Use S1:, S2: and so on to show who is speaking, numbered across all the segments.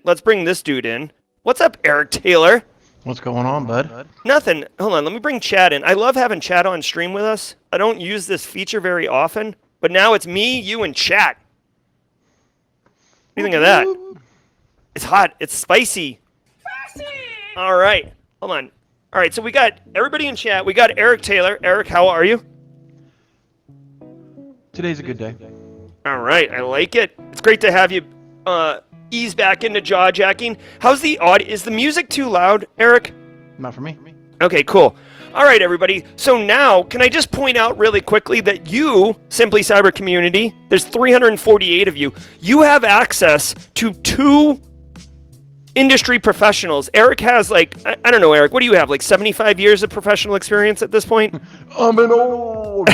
S1: let's bring this dude in. What's up, Eric Taylor?
S2: What's going on, bud?
S1: Nothing. Hold on, let me bring Chad in. I love having Chad on stream with us. I don't use this feature very often, but now it's me, you, and Chat. What do you think of that? It's hot. It's spicy. All right. Hold on. All right, so we got everybody in chat. We got Eric Taylor. Eric, how are you?
S2: Today's a good day.
S1: All right, I like it. It's great to have you ease back into Jaw Jackin. How's the audio? Is the music too loud, Eric?
S2: Not for me.
S1: Okay, cool. All right, everybody. So now, can I just point out really quickly that you, Simply Cyber Community, there's 348 of you, you have access to 2 industry professionals. Eric has I don't know, Eric, what do you have, 75 years of professional experience at this point?
S2: I'm an old.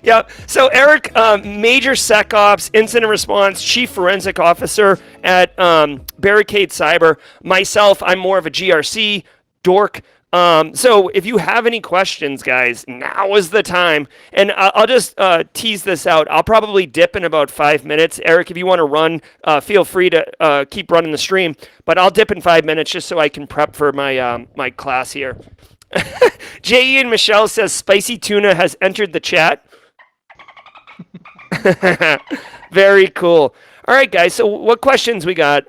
S1: Yeah. So Eric, major SecOps, incident response, chief forensic officer at Barricade Cyber. Myself, I'm more of a GRC dork. So if you have any questions, guys, now is the time. And I'll just tease this out. I'll probably dip in about 5 minutes. Eric, if you want to run, feel free to keep running the stream. But I'll dip in 5 minutes just so I can prep for my my class here. J.E. and Michelle says spicy tuna has entered the chat. Very cool. All right, guys. So what questions we got?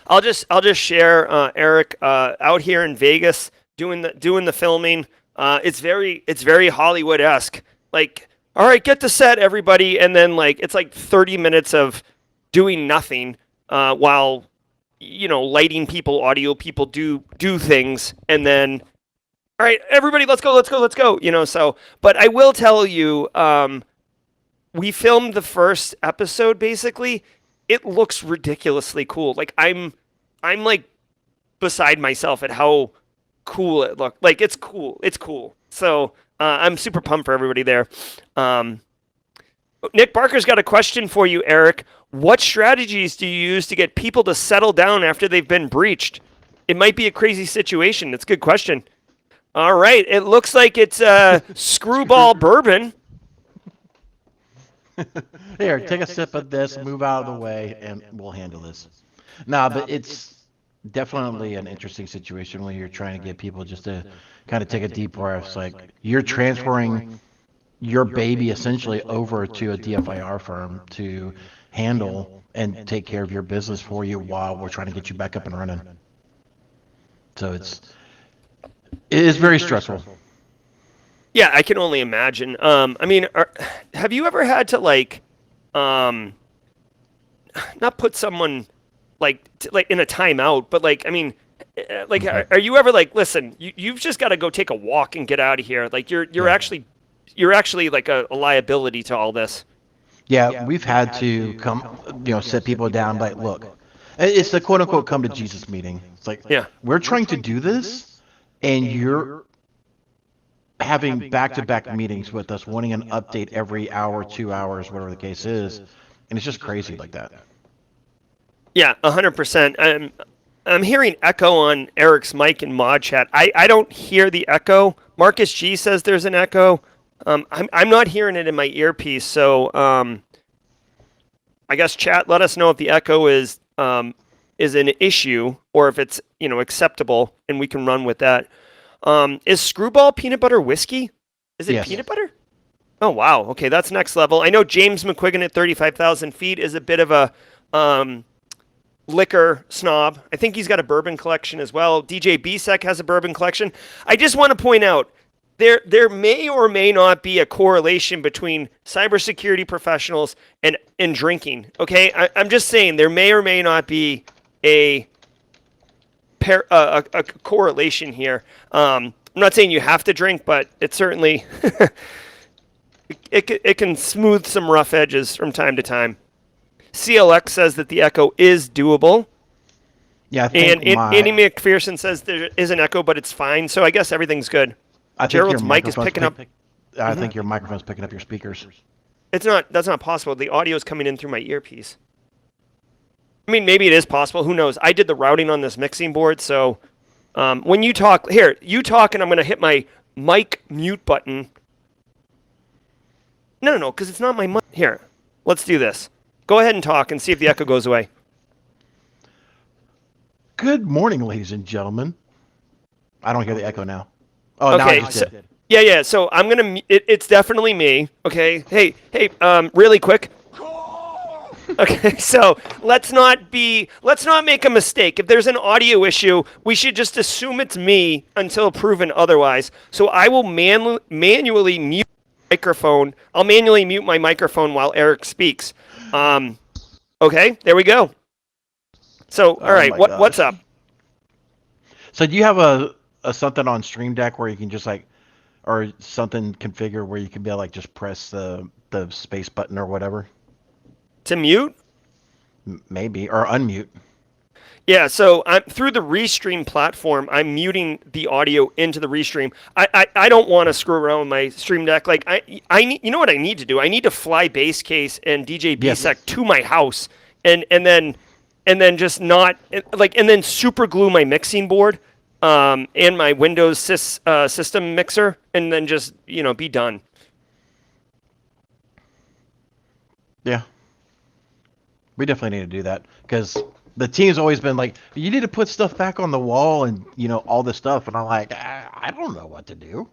S1: I'll just share Eric out here in Vegas doing the filming. It's very Hollywood-esque. All right, get to set, everybody, and then it's 30 minutes of doing nothing while lighting people, audio people do things, and then all right, everybody, let's go. So, but I will tell you, we filmed the first episode basically. It looks ridiculously cool. I'm beside myself at how cool it looked. It's cool. It's cool. So I'm super pumped for everybody there. Nick Barker's got a question for you, Eric. What strategies do you use to get people to settle down after they've been breached? It might be a crazy situation. That's a good question. All right. It looks like it's screwball bourbon.
S2: Here, take a sip of this, move out of the way, and we'll handle this. Nah, but it's definitely an interesting situation when you're trying to get people just to kind of take a deep breath. It's you're transferring your baby essentially over to a DFIR firm to handle and take care of your business for you while we're trying to get you back up and running. So it is very stressful.
S1: Yeah, I can only imagine. I mean, have you ever had to not put someone in a timeout, but I mean, are you ever listen, you've just got to go take a walk and get out of here. You're actually a liability to all this.
S2: Yeah, we've had to come, sit people down. Look, it's the quote unquote come to Jesus meeting. It's
S1: yeah,
S2: we're trying to do this, and you're having back-to-back meetings with us, wanting an update every hour, 2 hours, whatever the case is, and it's just crazy like that.
S1: Yeah, 100%. I'm hearing echo on Eric's mic in mod chat. I don't hear the echo. Marcus G says there's an echo. I'm not hearing it in my earpiece, so I guess chat, let us know if the echo is an issue or if it's acceptable, and we can run with that. Is Screwball peanut butter whiskey? Is it peanut butter? Oh, wow. Okay, that's next level. I know James McQuiggan at 35,000 feet is a bit of a liquor snob. I think he's got a bourbon collection as well. DJ BSEC has a bourbon collection. I just want to point out, there may or may not be a correlation between cybersecurity professionals and drinking. Okay, I'm just saying there may or may not be a correlation here. I'm not saying you have to drink, but it certainly it can smooth some rough edges from time to time. CLX says that the echo is doable.
S2: Yeah, I think
S1: Andy McPherson says there is an echo, but it's fine. So I guess everything's good. Gerald's mic is picking up.
S2: I think your microphone's picking up your speakers.
S1: It's not. That's not possible. The audio is coming in through my earpiece. I mean, maybe it is possible. Who knows? I did the routing on this mixing board, so when you talk, here, you talk, and I'm going to hit my mic mute button. No, because it's not my mic. Here, let's do this. Go ahead and talk and see if the echo goes away.
S2: Good morning, ladies and gentlemen. I don't hear the echo now. Oh, now I
S1: Okay,
S2: just
S1: so
S2: did.
S1: yeah. So I'm gonna. It's definitely me. Okay. Hey. Really quick. Okay, so let's not make a mistake. If there's an audio issue, we should just assume it's me until proven otherwise. So I will manually mute my microphone. I'll manually mute my microphone while Eric speaks. Okay, there we go. So, all
S2: Oh
S1: right,
S2: my
S1: what's
S2: gosh.
S1: up?
S2: So do you have a something on Stream Deck where you can just like, or something configured where you can be able, like, just press the space button or whatever?
S1: To mute?
S2: Maybe, or unmute.
S1: Yeah, so I'm through the Restream platform. I'm muting the audio into the Restream. I don't want to screw around with my Stream Deck. Like I need, you know what I need to do? I need to fly base case and DJ
S2: Yes.
S1: BSEC to my house and then just not like and then super glue my mixing board and my Windows system mixer and then just be done.
S2: Yeah. We definitely need to do that because the team's always been like, you need to put stuff back on the wall and all this stuff, and I'm like, I don't know what to do.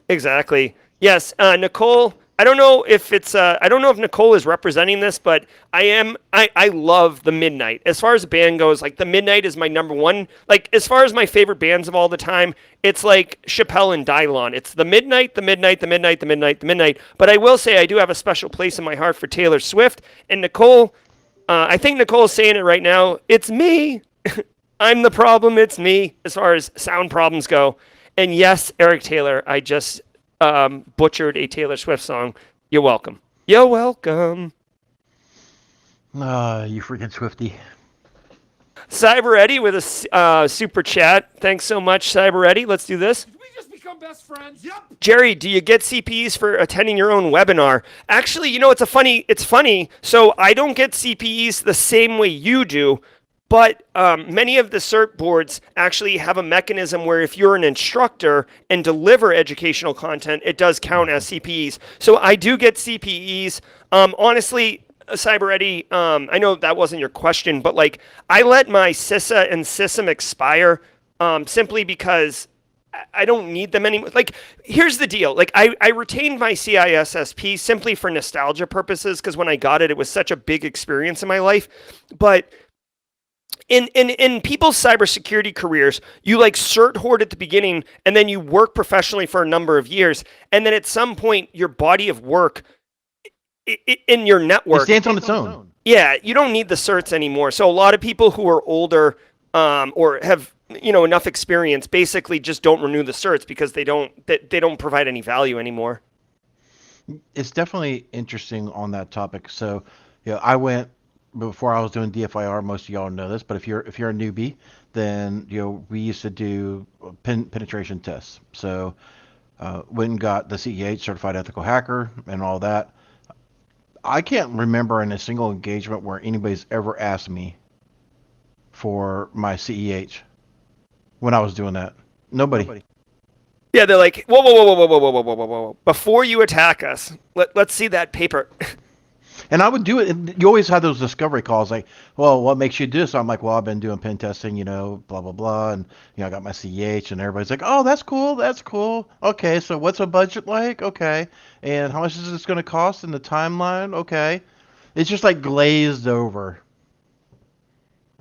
S1: Exactly. Yes, Nicole. I don't know if it's. I don't know if Nicole is representing this, but I am. I love the Midnight. As far as the band goes, like the Midnight is my number one. Like as far as my favorite bands of all the time, it's like Chappelle and Dylon. It's the Midnight, the Midnight, the Midnight, the Midnight, the Midnight. But I will say I do have a special place in my heart for Taylor Swift and Nicole. I think Nicole's saying it right now. It's me. I'm the problem. It's me as far as sound problems go. And yes, Eric Taylor, I just butchered a Taylor Swift song. You're welcome. You're welcome.
S2: You freaking Swifty.
S1: Cyber Eddie with a super chat. Thanks so much, Cyber Eddie. Let's do this.
S3: Did we just become best friends? Yep.
S1: Jerry, do you get CPEs for attending your own webinar? Actually, it's funny. So I don't get CPEs the same way you do, but many of the cert boards actually have a mechanism where if you're an instructor and deliver educational content, it does count as CPEs. So I do get CPEs. Honestly, Cyber Eddie, I know that wasn't your question, but like I let my CISA and SISM expire simply because I don't need them anymore. Like, here's the deal. Like, I retained my CISSP simply for nostalgia purposes because when I got it, it was such a big experience in my life. But in people's cybersecurity careers, you like cert hoard at the beginning and then you work professionally for a number of years. And then at some point, your body of work in your
S2: It
S1: network,
S2: stands on its own.
S1: yeah, you don't need the certs anymore. So a lot of people who are older or have enough experience basically just don't renew the certs because they don't provide any value anymore.
S2: It's definitely interesting on that topic. So, I went before I was doing DFIR. Most of y'all know this, but if you're a newbie, then we used to do penetration tests. So, went and got the CEH, Certified Ethical Hacker, and all that. I can't remember in a single engagement where anybody's ever asked me for my CEH when I was doing that. Nobody.
S1: Yeah, they're like, whoa, whoa, whoa, whoa, whoa, whoa, whoa, whoa, whoa, whoa. Before you attack us, let's see that paper.
S2: And I would do it. And you always have those discovery calls like, well, what makes you do this? I'm like, well, I've been doing pen testing, blah, blah, blah. And, I got my CEH, and everybody's like, oh, that's cool. That's cool. Okay. So what's a budget like? Okay. And how much is this going to cost in the timeline? Okay. It's just like glazed over.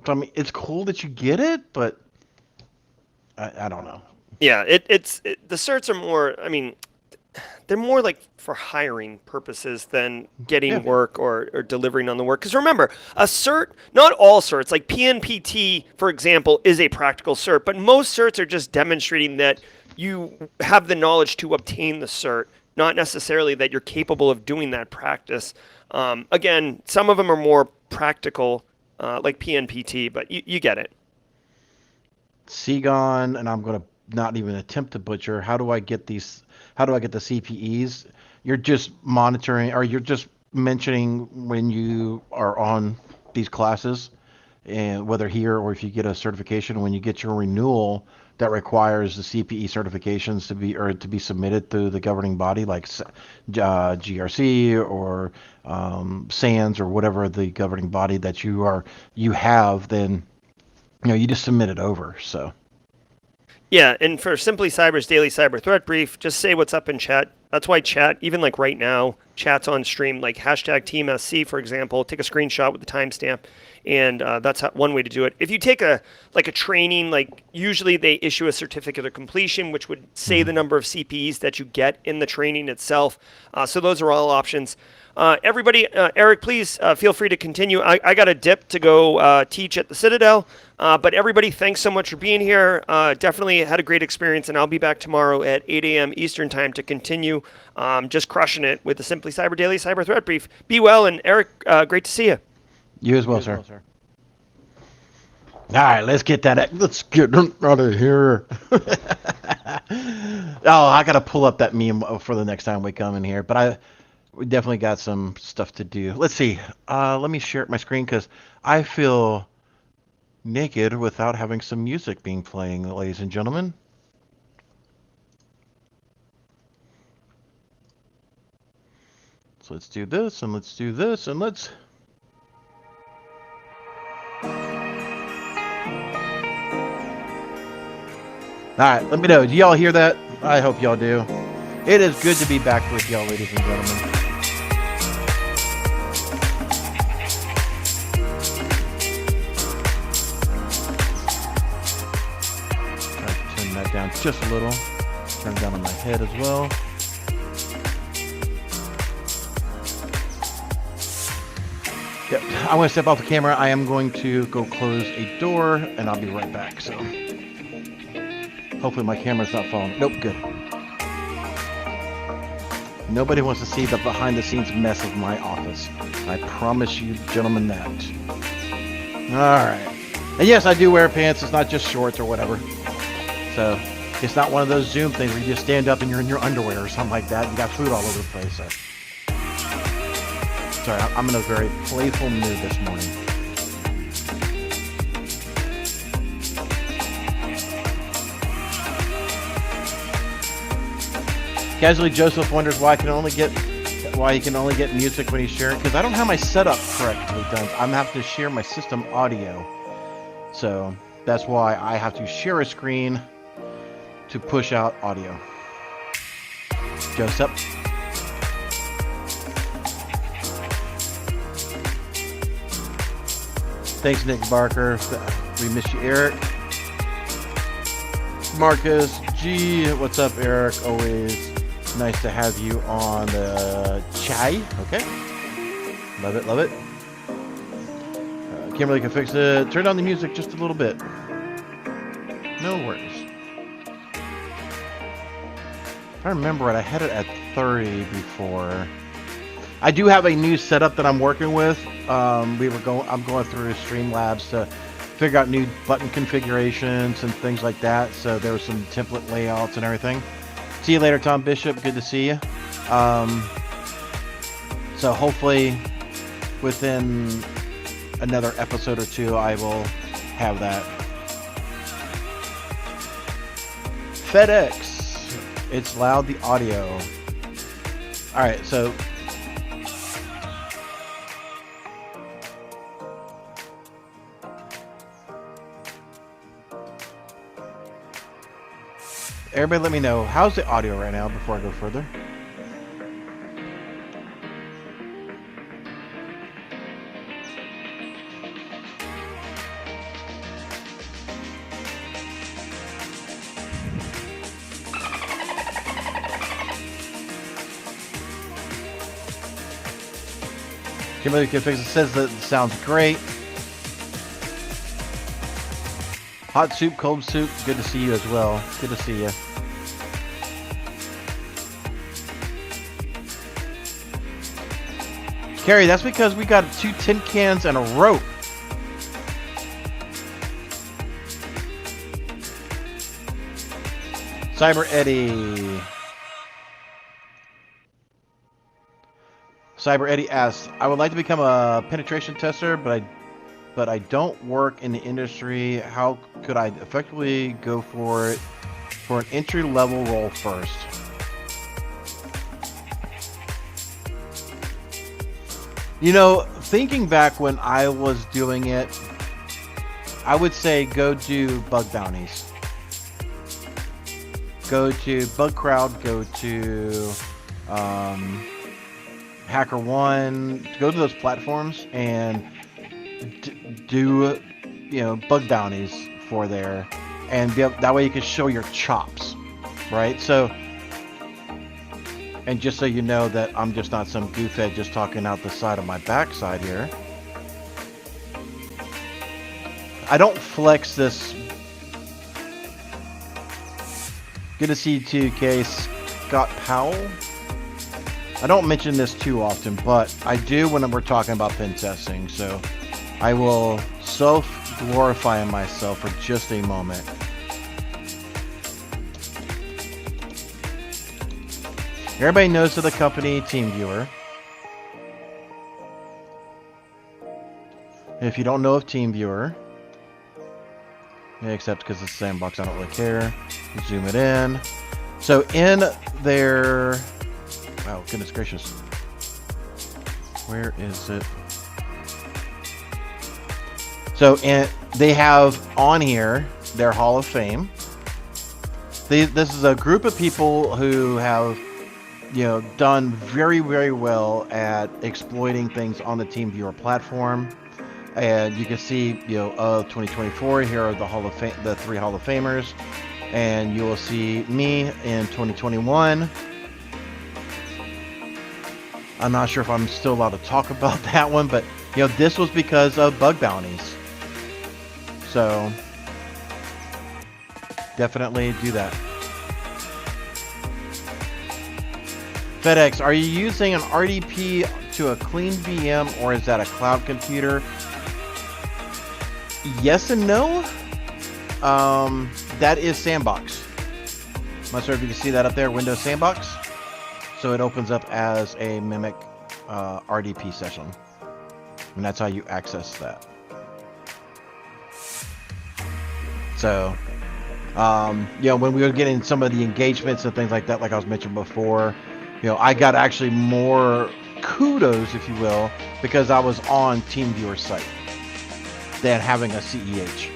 S2: So, I mean, it's cool that you get it, but I don't know.
S1: Yeah, the certs are more. I mean, they're more like for hiring purposes than getting work or delivering on the work. Because remember, a cert, not all certs, like PNPT, for example, is a practical cert, but most certs are just demonstrating that you have the knowledge to obtain the cert, not necessarily that you're capable of doing that practice. Again, some of them are more practical, like PNPT, but you get it.
S2: Segon, and I'm going to not even attempt to butcher. How do I get the CPEs? You're just monitoring, or you're just mentioning when you are on these classes, and whether here or if you get a certification, when you get your renewal that requires the CPE certifications to be submitted through the governing body like GRC or SANS or whatever the governing body that you have, then you just submit it over. So
S1: Yeah, and for Simply Cyber's daily cyber threat brief, just say what's up in chat. That's why chat, even like right now, chat's on stream, like hashtag TeamSC, for example, take a screenshot with the timestamp, and that's one way to do it. If you take a training, like usually they issue a certificate of completion, which would say the number of CPEs that you get in the training itself. So those are all options. Everybody, Eric, please feel free to continue. I got a dip to go teach at the Citadel. But everybody, thanks so much for being here. Definitely had a great experience, and I'll be back tomorrow at 8 a.m. Eastern Time to continue just crushing it with the Simply Cyber Daily Cyber Threat Brief. Be well, and Eric, great to see you.
S2: you as well, sir. All right, let's get that. Let's get out of here. Oh, I gotta pull up that meme for the next time we come in here. But we definitely got some stuff to do. Let's see. Let me share my screen because I feel naked without having some music being playing, ladies and gentlemen. So let's do this, and let's do this, and let's... Alright, let me know. Do y'all hear that? I hope y'all do. It is good to be back with y'all, ladies and gentlemen. Turn that down just a little. Turn down on my head as well. Yep, I'm going to step off the camera. I am going to go close a door, and I'll be right back. So, hopefully my camera's not falling. Nope, good. Nobody wants to see the behind-the-scenes mess of my office. I promise you, gentlemen, that. All right. And yes, I do wear pants. It's not just shorts or whatever. So, it's not one of those Zoom things where you just stand up and you're in your underwear or something like that. You got food all over the place. So. Sorry, I'm in a very playful mood this morning. Casually Joseph wonders why he can only get music when he's sharing, because I don't have my setup correctly done. I'm having to share my system audio. So that's why I have to share a screen to push out audio. Joseph. Thanks, Nick Barker. We miss you, Eric. Marcus G. What's up, Eric? Always nice to have you on the chai. Okay. Love it, love it. Kimberly can fix it. Turn down the music just a little bit. No worries. If I remember right, I had it at 30 before. I do have a new setup that I'm working with. I'm going through Streamlabs to figure out new button configurations and things like that. So there were some template layouts and everything. See you later, Tom Bishop. Good to see you. So hopefully within another episode or two, I will have that. FedEx. It's loud, the audio. All right, so everybody let me know, how's the audio right now before I go further? Kimberly Confix says that it sounds great. Hot soup, cold soup, good to see you as well. Good to see you. Carrie, that's because we got 2 tin cans and a rope. Cyber Eddie. Cyber Eddie asks, I would like to become a penetration tester, but I don't work in the industry. How could I effectively go for it for an entry-level role first? You know, thinking back when I was doing it, I would say go do bug bounties. Go to Bug Crowd, go to HackerOne, go to those platforms and do, bug bounties for there, and that way you can show your chops, right? So, and just so you know that I'm just not some goofhead just talking out the side of my backside here. I don't flex this. Good to see you too, K. Scott Powell. I don't mention this too often, but I do when we're talking about pen testing. So I will self-glorify myself for just a moment. Everybody knows of the company TeamViewer. If you don't know of TeamViewer, except because it's a sandbox, I don't really care. Zoom it in. So in their, oh goodness gracious, where is it? So they have on here their Hall of Fame. This is a group of people who have, done very, very well at exploiting things on the TeamViewer platform. And you can see, of 2024, here are the the 3 Hall of Famers. And you will see me in 2021. I'm not sure if I'm still allowed to talk about that one, but, this was because of bug bounties. So, definitely do that. FedEx, are you using an RDP to a clean VM, or is that a cloud computer? Yes and no. That is Sandbox. I'm not sure if you can see that up there, Windows Sandbox. So it opens up as a Mimic RDP session. And that's how you access that. So, when we were getting some of the engagements and things like that, like I was mentioning before, I got actually more kudos, if you will, because I was on TeamViewer's site than having a CEH.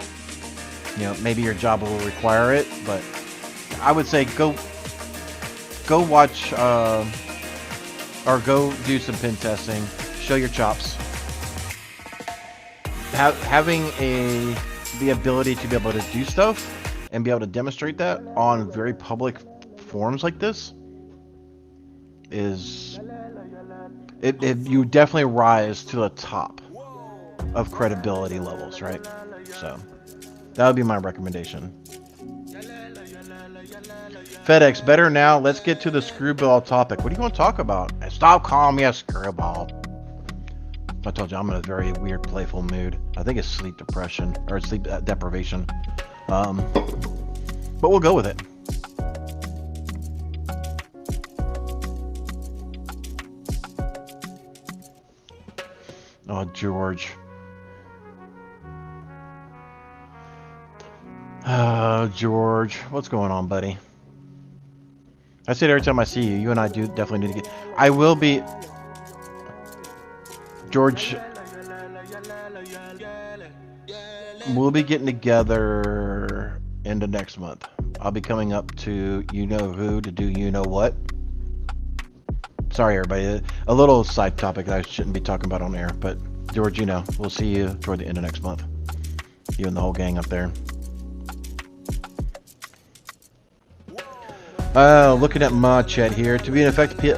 S2: Maybe your job will require it, but I would say go watch or go do some pen testing, show your chops. Having the ability to be able to do stuff and be able to demonstrate that on very public forums like this is you definitely rise to the top of credibility levels, right? So that would be my recommendation. FedEx, better now. Let's get to the screwball topic. What do you want to talk about? Stop calling me a screwball. I told you I'm in a very weird, playful mood. I think it's sleep depression or sleep deprivation. But we'll go with it. Oh, George. George, what's going on, buddy? I say it every time I see you. You and I do definitely need to get. I will be. George, we'll be getting together into next month. I'll be coming up to you know who to do you know what. Sorry, everybody. A little side topic that I shouldn't be talking about on air, but George, we'll see you toward the end of next month. You and the whole gang up there. Looking at mod chat here. To be an effective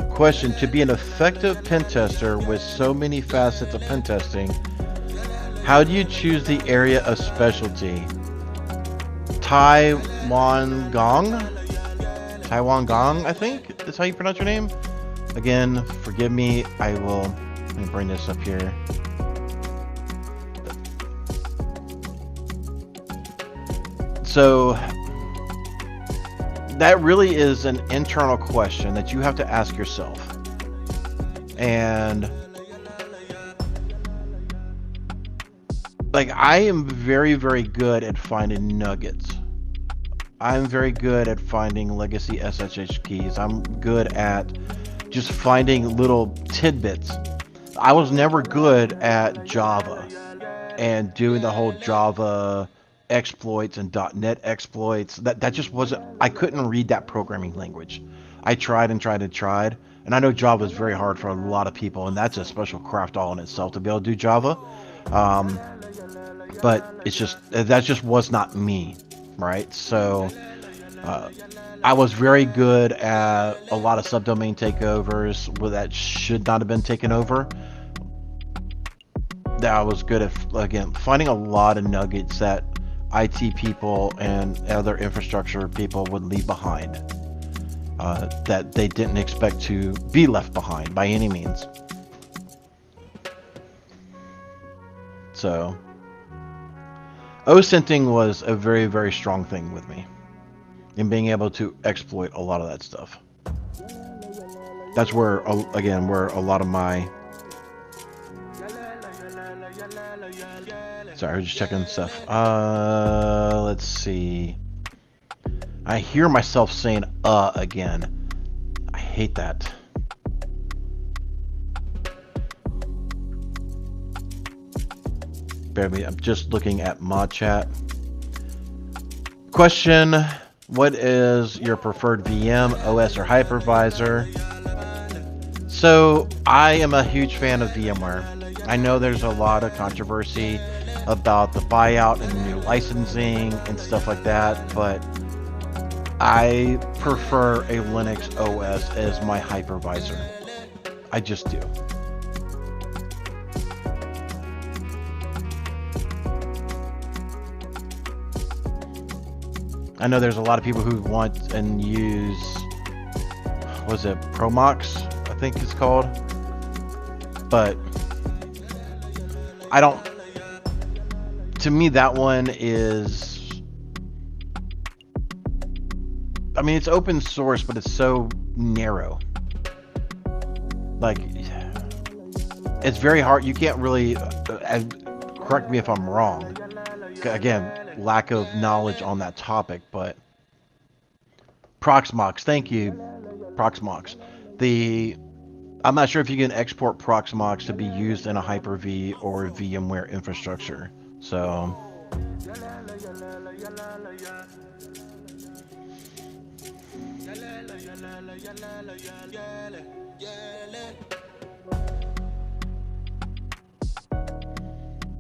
S2: question, to be an effective pen tester with so many facets of pen testing, how do you choose the area of specialty? Taiwan Gong, I think is how you pronounce your name. Again, forgive me. Let me bring this up here. So that really is an internal question that you have to ask yourself. And I am very, very good at finding nuggets. I'm very good at finding legacy SSH keys. I'm good at just finding little tidbits. I was never good at Java. and doing the whole Java exploits and .NET exploits. That just wasn't. I couldn't read that programming language. I tried and tried and tried, and I know Java is very hard for a lot of people, and that's a special craft all in itself to be able to do Java. Um, but it's just that just was not me, right? So I was very good at a lot of subdomain takeovers where that should not have been taken over. That I was good at, again, finding a lot of nuggets that IT people and other infrastructure people would leave behind, that they didn't expect to be left behind by any means. So OSINTing was a very, very strong thing with me in being able to exploit a lot of that stuff. That's where, again, where a lot of my... Sorry, I was just checking stuff. Let's see. I hear myself saying again. I hate that. Bear with me, I'm just looking at mod chat. Question: what is your preferred VM, OS, or hypervisor? So I am a huge fan of VMware. I know there's a lot of controversy about the buyout and new licensing and stuff like that, but I prefer a Linux OS as my hypervisor. I just do. I know there's a lot of people who want and use, what is it, Promox, I think it's called, but I don't, to me that one is, I mean, it's open source, but it's so narrow. Like, it's very hard, you can't really, correct me if I'm wrong, again, lack of knowledge on that topic, but Proxmox, thank you, Proxmox. I'm not sure if you can export Proxmox to be used in a Hyper-V or VMware infrastructure. So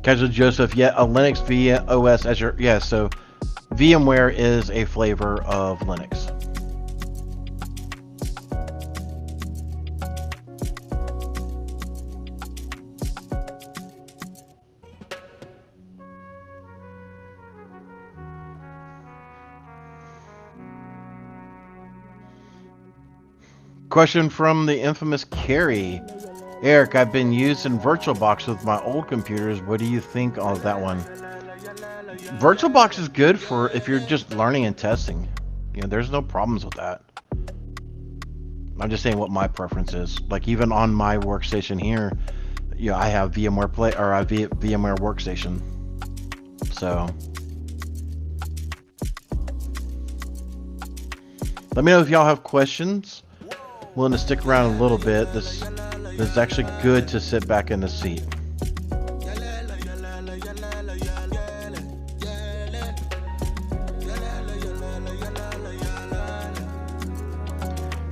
S2: Casual Joseph, yeah, a Linux OS as your, yeah, so VMware is a flavor of Linux. Question from the infamous Carrie. Eric, I've been using VirtualBox with my old computers. What do you think of that one? VirtualBox is good for if you're just learning and testing. You know, there's no problems with that. I'm just saying what my preference is. Like even on my workstation here, you know, I have VMware Play or I have VMware Workstation. So let me know if y'all have questions. Willing to stick around a little bit. This is actually good to sit back in the seat.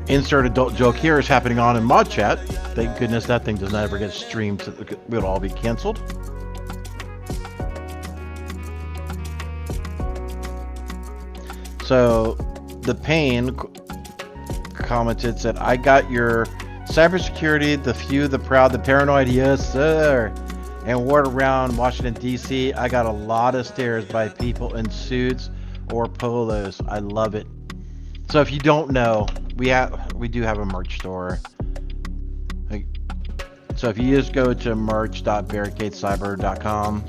S2: Insert adult joke here is happening on in mod chat. Thank goodness that thing does not ever get streamed. It'll all be canceled. So the Pain commented, said, I got your cybersecurity, the few, the proud, the paranoid, yes sir, and word around Washington DC. I got a lot of stares by people in suits or polos. I love it. So if you don't know, we do have a merch store. So if you just go to merch.barricadecyber.com,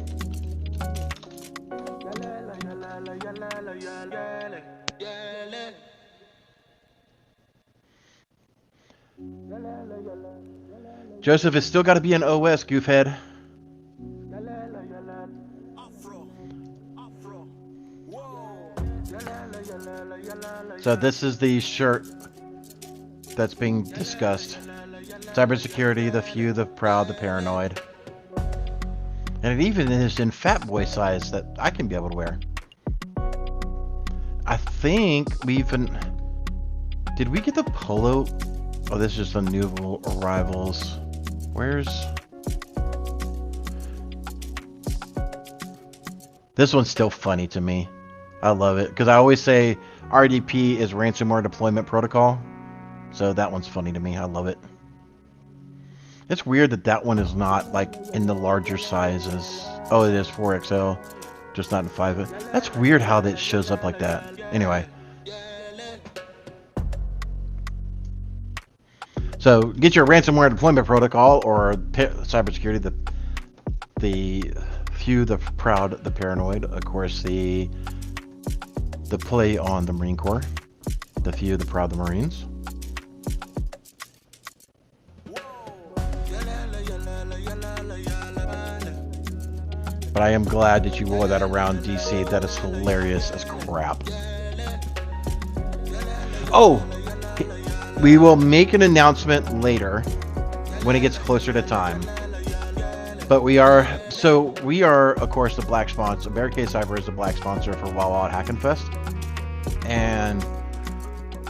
S2: Joseph, it's still got to be an OS, goofhead. So this is the shirt that's being discussed. Cybersecurity, the few, the proud, the paranoid. And it even is in fat boy size that I can be able to wear. I think we even... Did we get the polo? Oh, this is just the new arrivals. Where's... This one's still funny to me. I love it. Because I always say RDP is ransomware deployment protocol. So that one's funny to me. I love it. It's weird that that one is not like in the larger sizes. Oh, it is 4XL. Just not in 5. That's weird how that shows up like that. Anyway. So get your ransomware deployment protocol or cybersecurity, the few, the proud, the paranoid. Of course, the play on the Marine Corps. The few, the proud, the Marines. But I am glad that you wore that around DC. That is hilarious as crap. Oh, we will make an announcement later when it gets closer to time. But we are, of course, the black sponsor. Barricade Cyber is the black sponsor for Wild Wild Hackin' Fest. And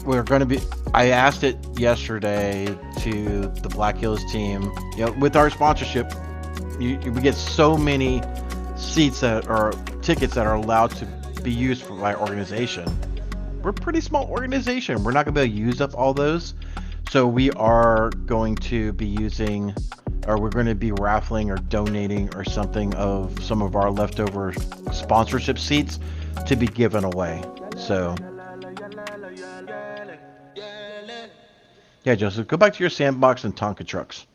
S2: we're going to be, I asked it yesterday to the Black Hills team, you know, with our sponsorship, we get so many seats that are tickets that are allowed to be used for my organization. We're a pretty small organization. We're not going to be able to use up all those. So we are going to be using, or we're going to be raffling or donating or something of some of our leftover sponsorship seats to be given away. So yeah, Joseph, go back to your sandbox and Tonka trucks.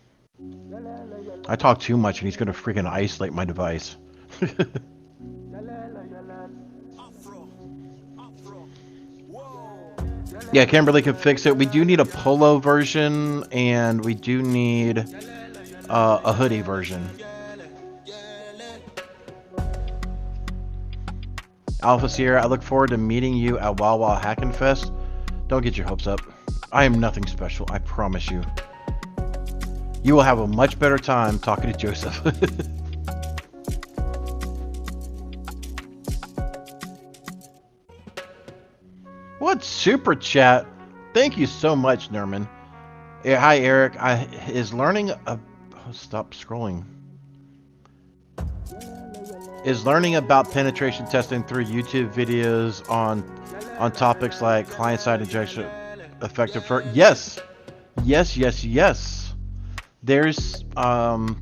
S2: I talk too much and he's going to freaking isolate my device. Yeah, Kimberly can fix it. We do need a polo version, and we do need a hoodie version. Alpha Sierra, I look forward to meeting you at Wild Wild Hackin' Fest. Don't get your hopes up. I am nothing special, I promise you. You will have a much better time talking to Joseph. What super chat? Thank you so much, Nerman. Yeah, hi, Eric. Stop scrolling. Is learning about penetration testing through YouTube videos on topics like client-side injection effective for? Yes. There's God,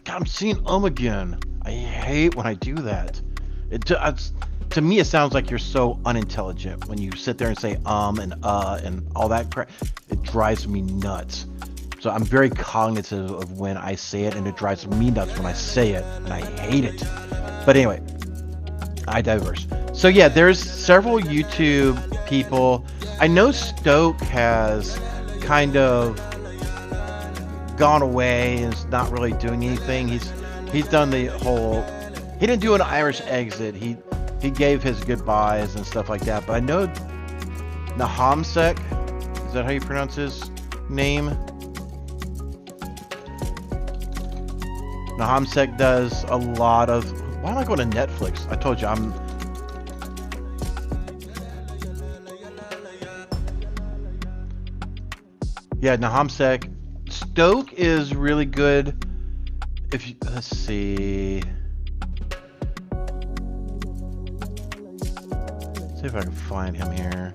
S2: I'm seeing again. I hate when I do that. To me, it sounds like you're so unintelligent when you sit there and say and all that crap. It drives me nuts. So I'm very cognitive of when I say it, and it drives me nuts when I say it, and I hate it. But anyway, I diverse. So yeah, there's several YouTube people. I know Stoke has kind of gone away and is not really doing anything. He's done the whole. He didn't do an Irish exit. He gave his goodbyes and stuff like that. But I know Nahamsek, is that how you pronounce his name? Nahamsek does a lot of... Why am I going to Netflix? I told you I'm... Yeah, Nahamsek. Stoke is really good. If you... Let's see... See if I can find him here.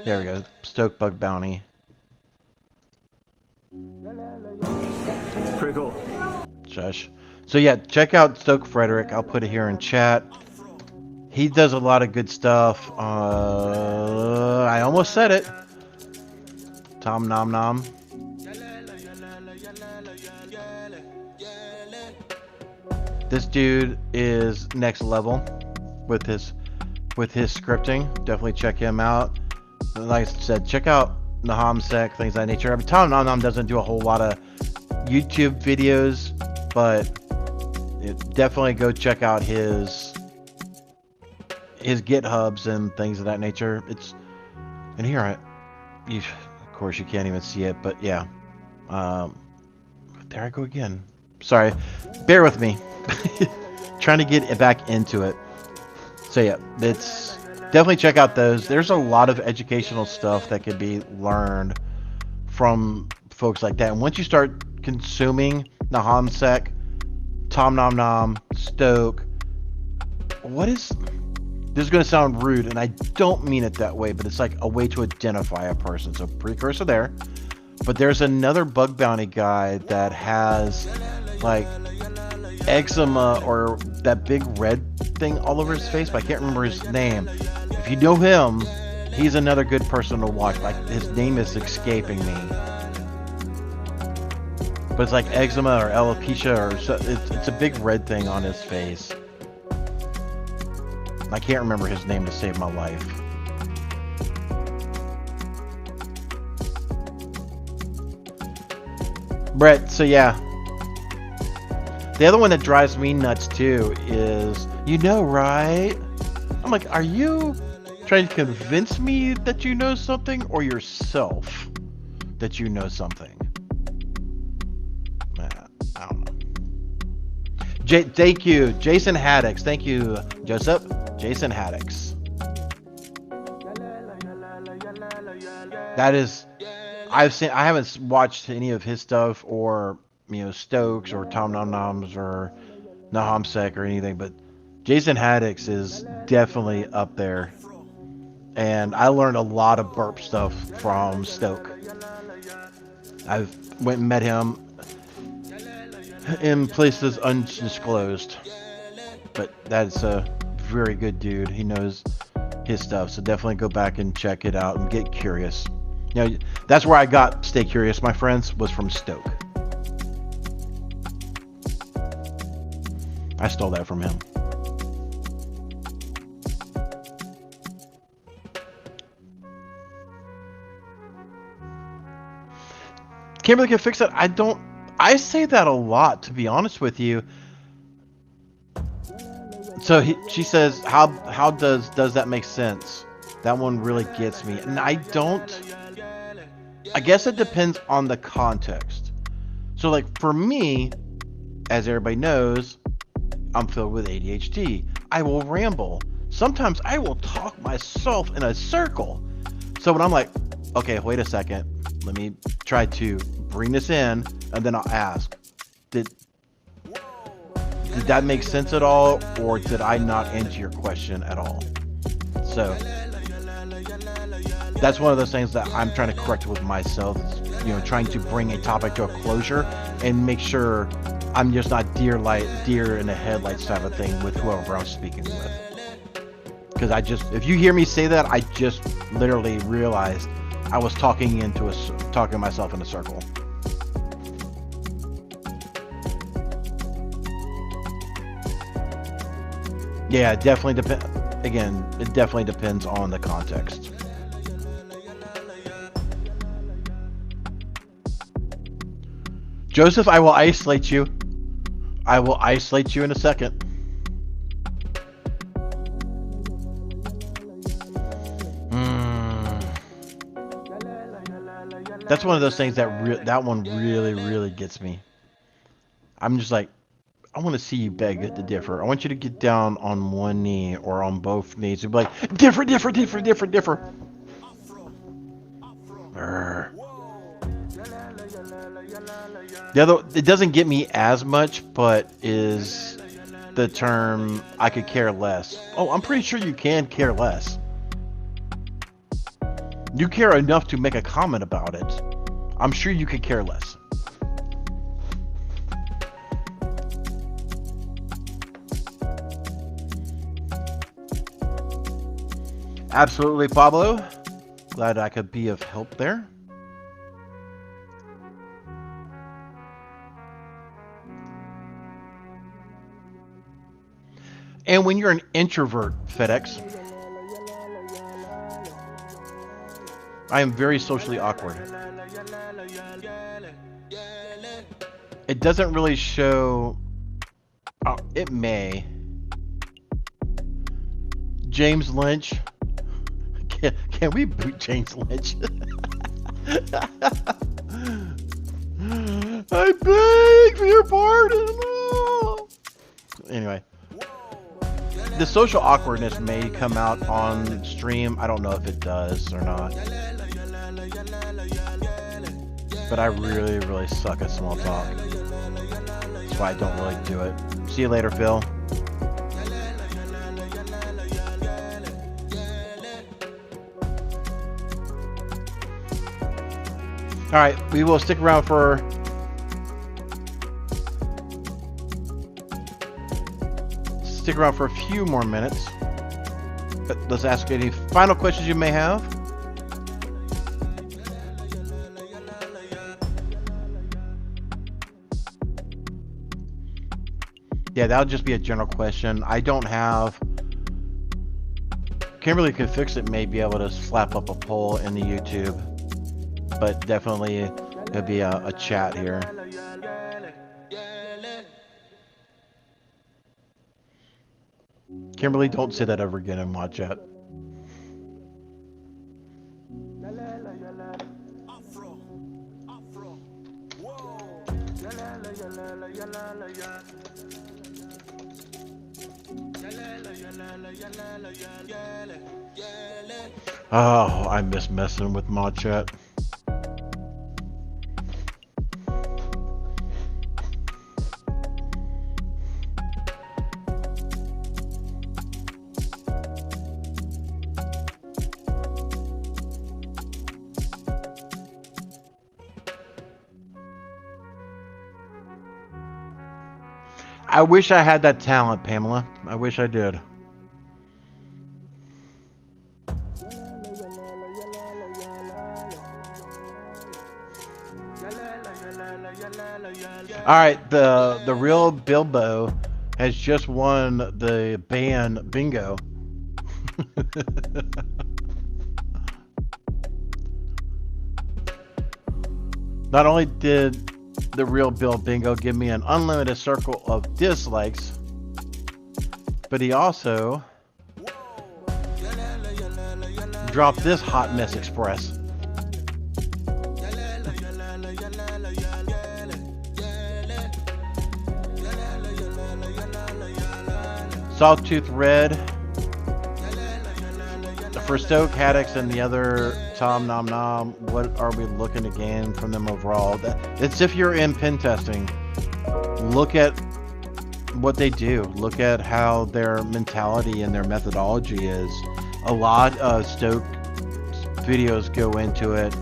S2: There we go. Stoke Bug Bounty.
S4: Pretty cool.
S2: Shush. So yeah, check out Stoke Frederick. I'll put it here in chat. He does a lot of good stuff. I almost said it. Tom Nom Nom. This dude is next level with his scripting. Definitely check him out. Like I said, check out Nahamsek, things of that nature. I mean, Tom Nom Nom doesn't do a whole lot of YouTube videos, but definitely go check out his GitHubs and things of that nature. And here of course you can't even see it, but yeah. There I go again. Sorry. Bear with me. Trying to get back into it. So yeah, it's definitely check out those. There's a lot of educational stuff that can be learned from folks like that. And once you start consuming Nahamsec, Tom Nom Nom, Stoke, this is going to sound rude, and I don't mean it that way, but it's like a way to identify a person. So precursor there. But there's another bug bounty guy that has like eczema or that big red thing all over his face, but I can't remember his name. If you know him, he's another good person to watch. Like his name is escaping me. But it's like eczema or alopecia or so, it's a big red thing on his face. I can't remember his name to save my life. Brett, so yeah. The other one that drives me nuts too is, right? I'm like, are you trying to convince me that you know something or yourself that you know something? I don't know. Thank you, Jason Haddix. Thank you, Joseph. Jason Haddix. That is, I haven't watched any of his stuff or Stokes or Tom Nom Noms or Nahamsec or anything, but Jason Haddix is definitely up there. And I learned a lot of burp stuff from Stoke. I've went and met him in places undisclosed, but that's a very good dude. He knows his stuff, so definitely go back and check it out and get curious. That's where I got Stay Curious, my friends, was from Stoke. I stole that from him. Kimberly can fix it. I say that a lot, to be honest with you. So she says, how does that make sense? That one really gets me. And I guess it depends on the context. So like for me, as everybody knows, I'm filled with ADHD. I will ramble. Sometimes I will talk myself in a circle. So when I'm like, okay, wait a second, let me try to bring this in, and then I'll ask, did that make sense at all, or did I not answer your question at all? So that's one of those things that I'm trying to correct with myself, trying to bring a topic to a closure and make sure I'm just not deer in the headlights type of thing with whoever I'm speaking with. Because if you hear me say that, I just literally realized I was talking myself in a circle. Yeah, it definitely it definitely depends on the context. Joseph, I will isolate you. I will isolate you in a second. That's one of those things that one really gets me. I'm just like, I want to see you beg to differ. I want you to get down on one knee or on both knees and be like, differ. The other, it doesn't get me as much, but is the term I could care less. Oh, I'm pretty sure you can care less. You care enough to make a comment about it. I'm sure you could care less. Absolutely, Pablo. Glad I could be of help there. And when you're an introvert, FedEx, I am very socially awkward. It doesn't really show. Oh, it may. James Lynch. Can we boot James Lynch? I beg for your pardon. Oh. Anyway, the social awkwardness may come out on stream. I don't know if it does or not. But I really, really suck at small talk. That's why I don't really do it. See you later, Phil. Alright, we will stick around for a few more minutes. But let's ask any final questions you may have. Yeah, that'll just be a general question. I don't have... Kimberly Can Fix It may be able to slap up a poll in the YouTube. But definitely it'll be a chat here. Kimberly, don't say that ever again in my chat. Oh, I miss messing with mod chat. I wish I had that talent, Pamela. I wish I did. All right, the real Bilbo has just won the band bingo. Not only did the real Bill Bingo give me an unlimited circle of dislikes, but he also dropped this hot mess express. Sawtooth Red for Stoke Haddix and the other Tom Nom Nom. What are we looking to gain from them overall? It's if you're in pen testing, look at what they do. Look at how their mentality and their methodology is. A lot of Stoke videos go into it.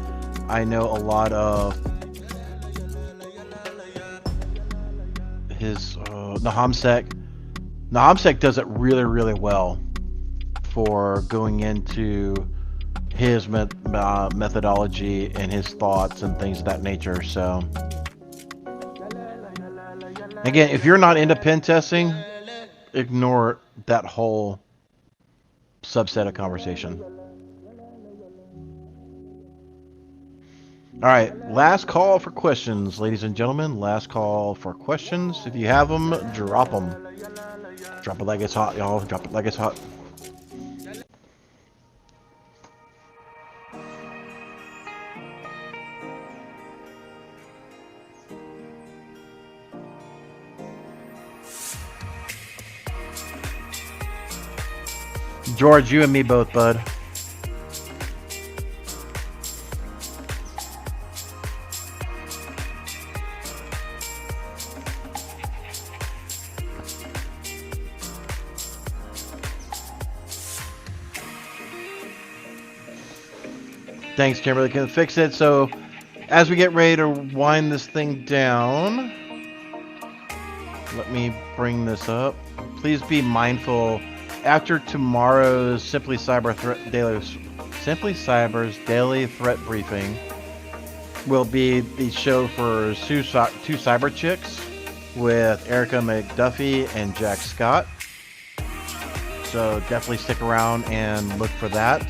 S2: I know a lot of his Nahamsek. Nahamsek does it really, really well for going into his methodology and his thoughts and things of that nature. So again, if you're not into pen testing, ignore that whole subset of conversation. All right, last call for questions, ladies and gentlemen. Last call for questions. If you have them, drop them. Drop it like it's hot, y'all. Drop it like it's hot. George, you and me both, bud. Thanks, Kimberly. Can fix it. So, as we get ready to wind this thing down, let me bring this up. Please be mindful. After tomorrow's Simply Cyber's daily threat briefing, will be the show for two cyber chicks with Erica McDuffie and Jack Scott. So definitely stick around and look for that.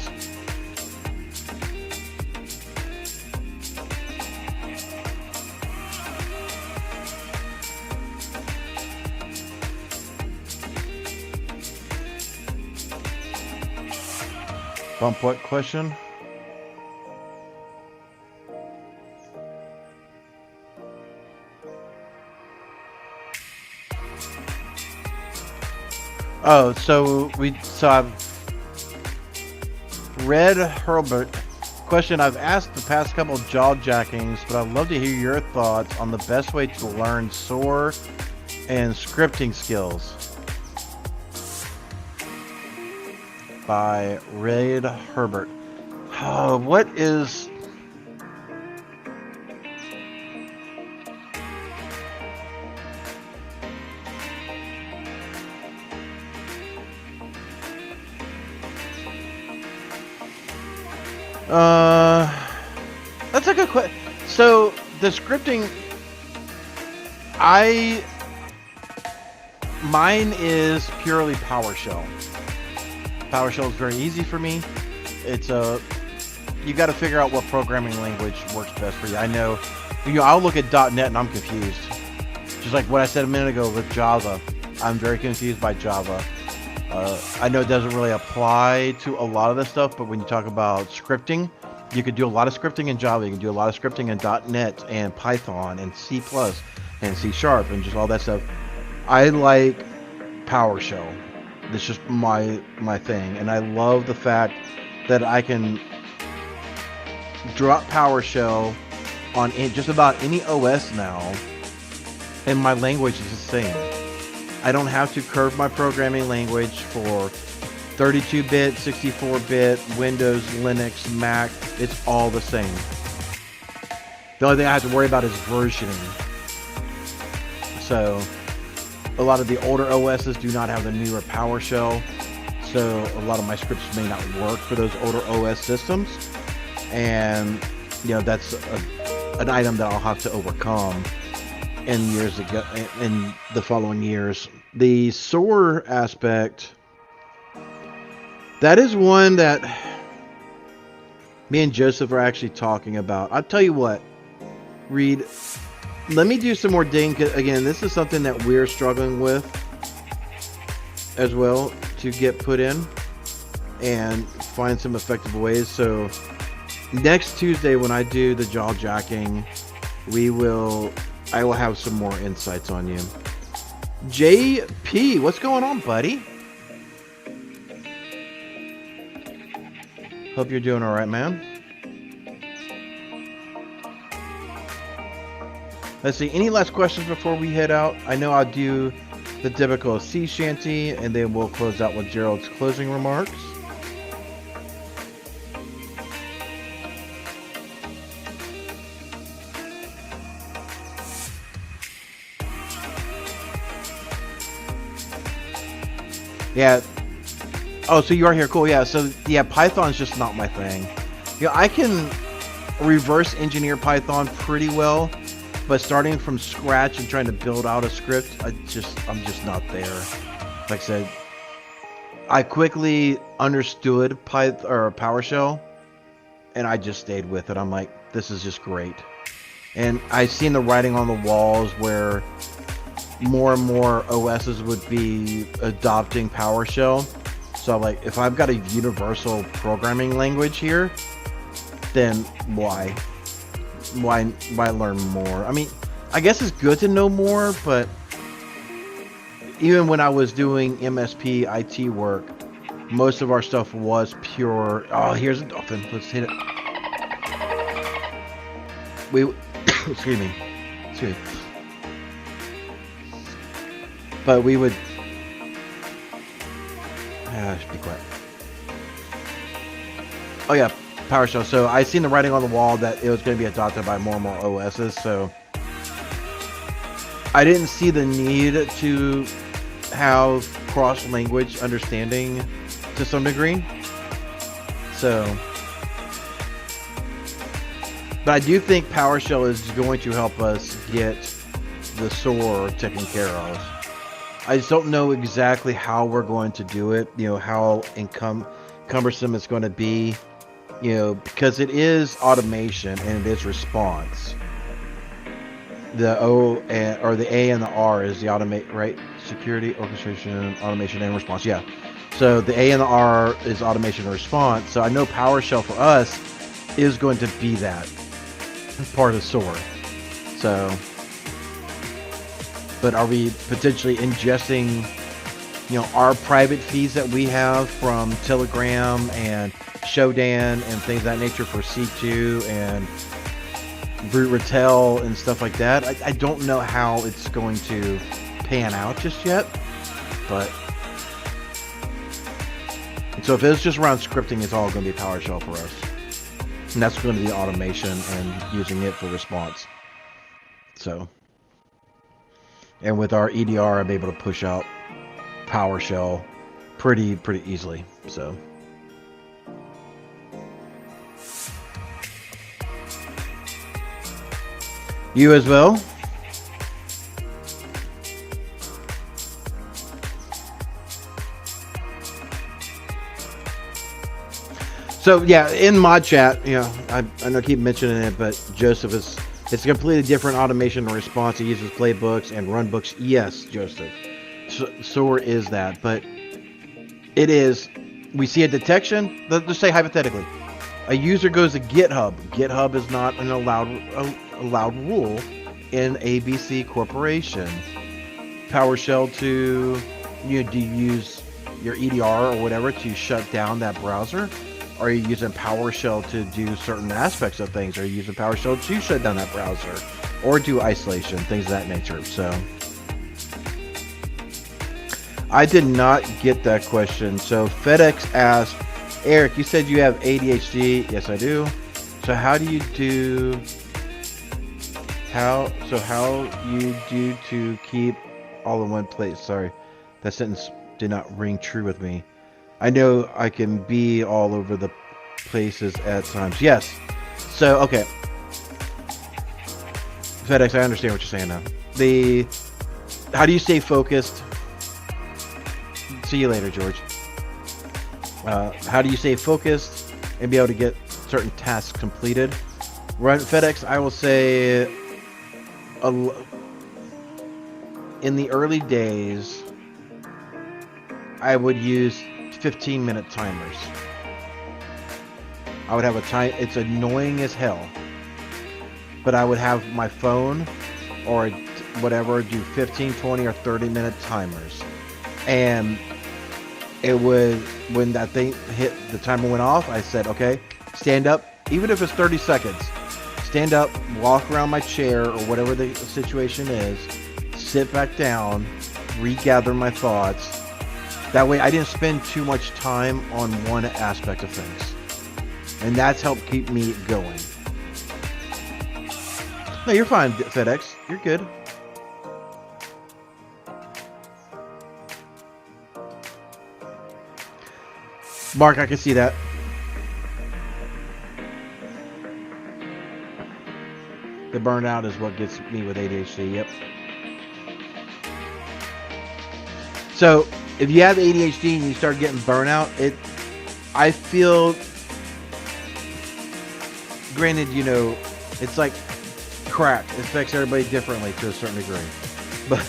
S2: Bump what question? Oh, so I've read Herbert. Question: I've asked the past couple of Jaw Jackings, but I'd love to hear your thoughts on the best way to learn SOAR and scripting skills. By Red Herbert. Oh, what is... That's a good question. So the scripting, mine is purely PowerShell. PowerShell is very easy for me. It's you got to figure out what programming language works best for you. I know, I'll look at .NET and I'm confused. Just like what I said a minute ago with Java, I'm very confused by Java. I know it doesn't really apply to a lot of this stuff, but when you talk about scripting, you could do a lot of scripting in Java. You can do a lot of scripting in .NET and Python and C++ and C# and just all that stuff. I like PowerShell. It's just my thing, and I love the fact that I can drop PowerShell on just about any OS now, and my language is the same. I don't have to curve my programming language for 32-bit, 64-bit, Windows, Linux, Mac. It's all the same. The only thing I have to worry about is versioning. So a lot of the older OSs do not have the newer PowerShell, so a lot of my scripts may not work for those older OS systems, and that's an item that I'll have to overcome in the following years. The SOAR aspect, that is one that me and Joseph are actually talking about. I'll tell you what, Reed, let me do some more digging. Again, this is something that we're struggling with as well to get put in and find some effective ways. So next Tuesday when I do the Jaw Jacking, I will have some more insights on you. JP, what's going on, buddy? Hope you're doing all right, man. Let's see, any last questions before we head out? I know I'll do the typical sea shanty, and then we'll close out with Gerald's closing remarks. Yeah. Oh, so you are here. Cool. Yeah. So yeah, Python's just not my thing. I can reverse engineer Python pretty well, but starting from scratch and trying to build out a script, I'm just not there. Like I said, I quickly understood PowerShell, and I just stayed with it. I'm like, this is just great. And I've seen the writing on the walls where more and more OSs would be adopting PowerShell. So like, if I've got a universal programming language here, then why learn more? I mean, I guess it's good to know more, but even when I was doing MSP IT work, most of our stuff was pure. Oh, here's a dolphin. Let's hit it. Excuse me. But we would. Be quiet. Oh yeah, PowerShell. So I seen the writing on the wall that it was going to be adopted by more and more OSs. So I didn't see the need to have cross-language understanding to some degree. So, but I do think PowerShell is going to help us get the SOAR taken care of. I just don't know exactly how we're going to do it, how cumbersome it's going to be, because it is automation and it is response. The the A and the R is the automate, right? Security, orchestration, automation, and response. Yeah. So the A and the R is automation and response. So I know PowerShell for us is going to be that part of SOAR. So, but are we potentially ingesting, our private feeds that we have from Telegram and Shodan and things of that nature for C2 and Root Retell and stuff like that? I don't know how it's going to pan out just yet, but so if it's just around scripting, it's all going to be PowerShell for us, and that's going to be automation and using it for response. So, and with our EDR, I'm able to push out PowerShell pretty easily. So. You as well? So yeah, in mod chat, I know I keep mentioning it, but Joseph it's a completely different automation and response. It uses playbooks and run books. Yes, Joseph. So is that, but it is. We see a detection. Let's say hypothetically, a user goes to GitHub. GitHub is not an allowed rule in ABC Corporation. PowerShell to do you use your EDR or whatever to shut down that browser? Are you using PowerShell to do certain aspects of things? Are you using PowerShell to shut down that browser or do isolation, things of that nature? So I did not get that question. So FedEx asked, Eric, you said you have ADHD. Yes, I do. So how you do to keep all in one place? Sorry, that sentence did not ring true with me. I know I can be all over the places at times. Yes. So, okay. FedEx, I understand what you're saying now. How do you stay focused? See you later, George. How do you stay focused and be able to get certain tasks completed? Run FedEx, I will say, in the early days, I would use 15-minute timers. I would have a time. It's annoying as hell, but I would have my phone or whatever do 15, 20, or 30-minute timers, and it would, when that thing hit, the timer went off, I said, okay, stand up, even if it's 30 seconds, stand up, walk around my chair or whatever the situation is, sit back down, regather my thoughts. That way I didn't spend too much time on one aspect of things. And that's helped keep me going. No, you're fine, FedEx. You're good. Mark, I can see that. The burnout is what gets me with ADHD, yep. So, if you have ADHD and you start getting burnout, I feel, granted, it's like crack. It affects everybody differently to a certain degree. But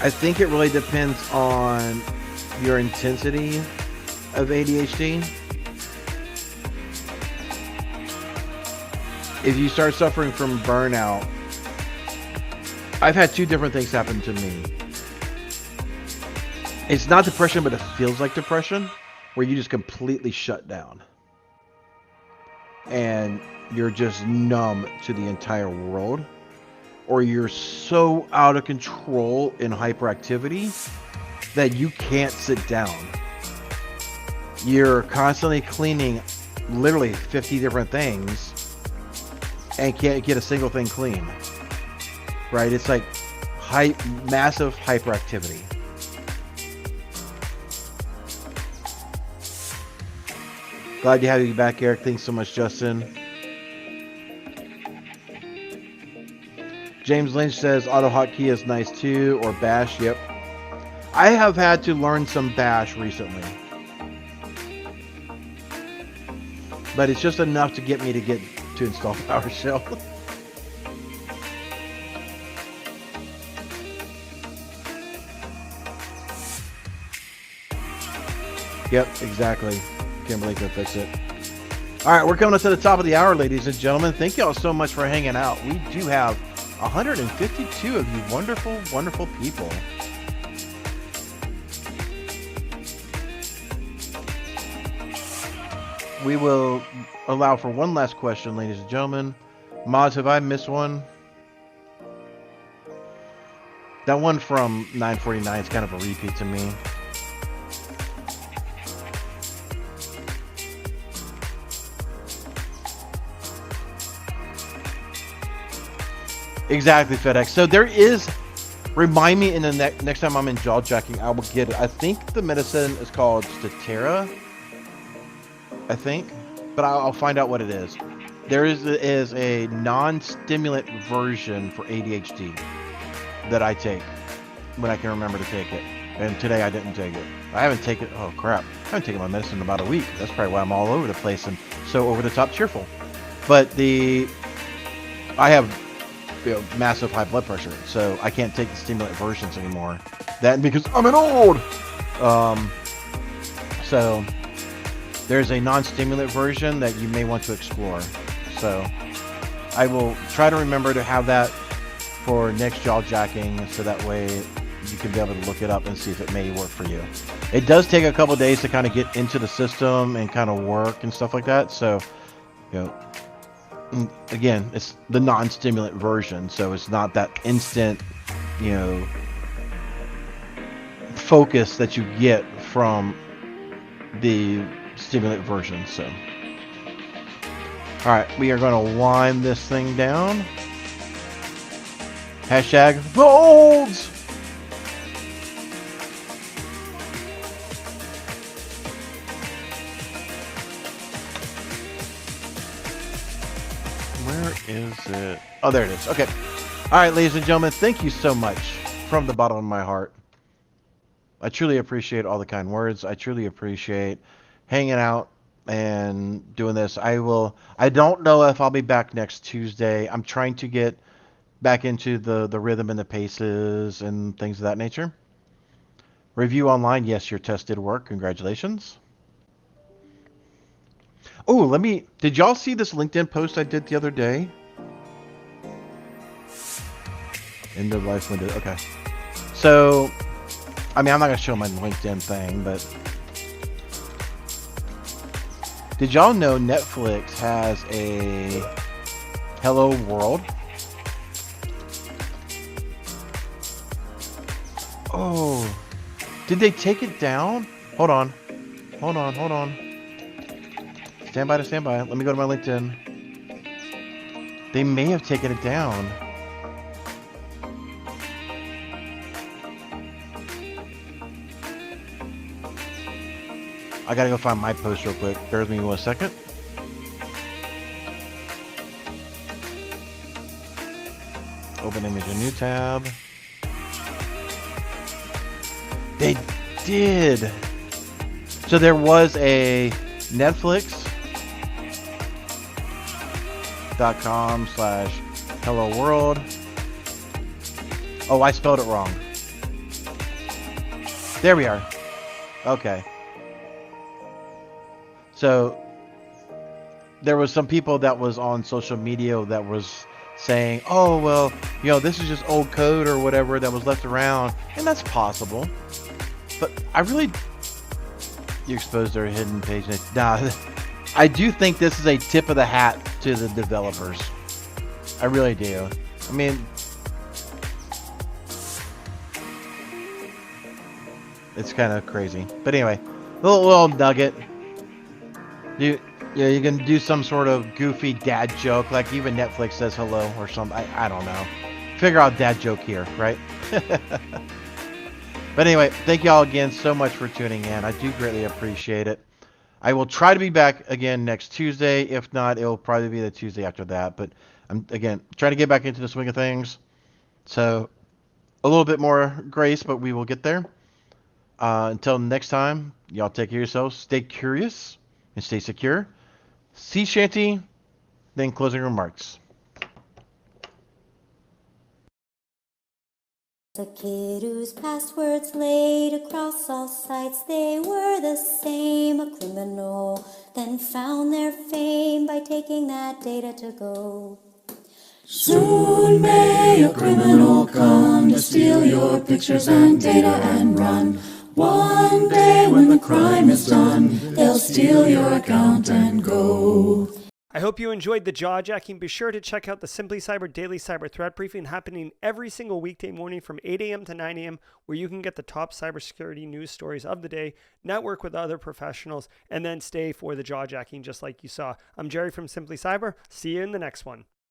S2: I think it really depends on your intensity of ADHD. If you start suffering from burnout, I've had two different things happen to me. It's not depression, but it feels like depression, where you just completely shut down. And you're just numb to the entire world. Or you're so out of control in hyperactivity that you can't sit down. You're constantly cleaning literally 50 different things and can't get a single thing clean. Right? It's like massive hyperactivity. Glad to have you back, Eric. Thanks so much, Justin. James Lynch says auto hotkey is nice too, or bash. Yep. I have had to learn some bash recently. But it's just enough to get me to install PowerShell. Yep, exactly. Kimberly can fix it. All right, we're coming up to the top of the hour, ladies and gentlemen. Thank y'all so much for hanging out. We do have 152 of you wonderful, wonderful people. We will allow for one last question, ladies and gentlemen. Mods, have I missed one? That one from 949 is kind of a repeat to me. Exactly, FedEx. So there is, remind me in the next time I'm in Jaw Jackin, I will get it. I think the medicine is called Statera, I think, but I'll find out what it is. There is a non-stimulant version for ADHD that I take when I can remember to take it. And today I didn't take it. I haven't taken, oh crap, I haven't taken my medicine in about a week. That's probably why I'm all over the place and so over the top cheerful. But I have massive high blood pressure, so I can't take the stimulant versions anymore. That because I'm an old. So there's a non-stimulant version that you may want to explore. So I will try to remember to have that for next Jaw Jacking, so that way you can be able to look it up and see if it may work for you. It does take a couple days to kind of get into the system and kind of work and stuff like that. So, again, it's the non-stimulant version, so it's not that instant, focus that you get from the stimulant version. So, all right, we are going to wind this thing down. Hashtag the olds. Where is it? Oh, there it is. Okay. All right, ladies and gentlemen, thank you so much from the bottom of my heart. I truly appreciate all the kind words. I truly appreciate hanging out and doing this. I don't know if I'll be back next Tuesday. I'm trying to get back into the rhythm and the paces and things of that nature. Review online. Yes, your test did work. Congratulations. Oh, did y'all see this LinkedIn post I did the other day? End of life window. Okay. So, I'm not going to show my LinkedIn thing, but did y'all know Netflix has a Hello World? Oh, did they take it down? Hold on. Stand by. Let me go to my LinkedIn. They may have taken it down. I gotta go find my post real quick. Bear with me 1 second. Open image, a new tab. They did. So there was a Netflix.com/Hello World. Oh, I spelled it wrong. There we are. Okay. So there was some people that was on social media that was saying, oh, well, this is just old code or whatever that was left around. And that's possible. But you exposed their hidden page. Nah, I do think this is a tip of the hat to the developers. I really do. It's kind of crazy. But anyway, little nugget. You can do some sort of goofy dad joke, like even Netflix says hello or something. I don't know. Figure out dad joke here, right? But anyway, thank you all again so much for tuning in. I do greatly appreciate it. I will try to be back again next Tuesday. If not, it will probably be the Tuesday after that. But I'm, again, trying to get back into the swing of things. So a little bit more grace, but we will get there. Until next time, y'all take care of yourselves. Stay curious and stay secure. Sea shanty, then closing remarks.
S4: A kid whose passwords laid across all sites, they were the same, a criminal, then found their fame by taking that data to go. Soon may a criminal come to steal your pictures and data and run. One day when the crime is done, they'll steal your account and go.
S1: I hope you enjoyed the Jaw Jacking. Be sure to check out the Simply Cyber Daily Cyber Threat Briefing happening every single weekday morning from 8 a.m. to 9 a.m., where you can get the top cybersecurity news stories of the day, network with other professionals, and then stay for the Jaw Jacking just like you saw. I'm Jerry from Simply Cyber. See you in the next one.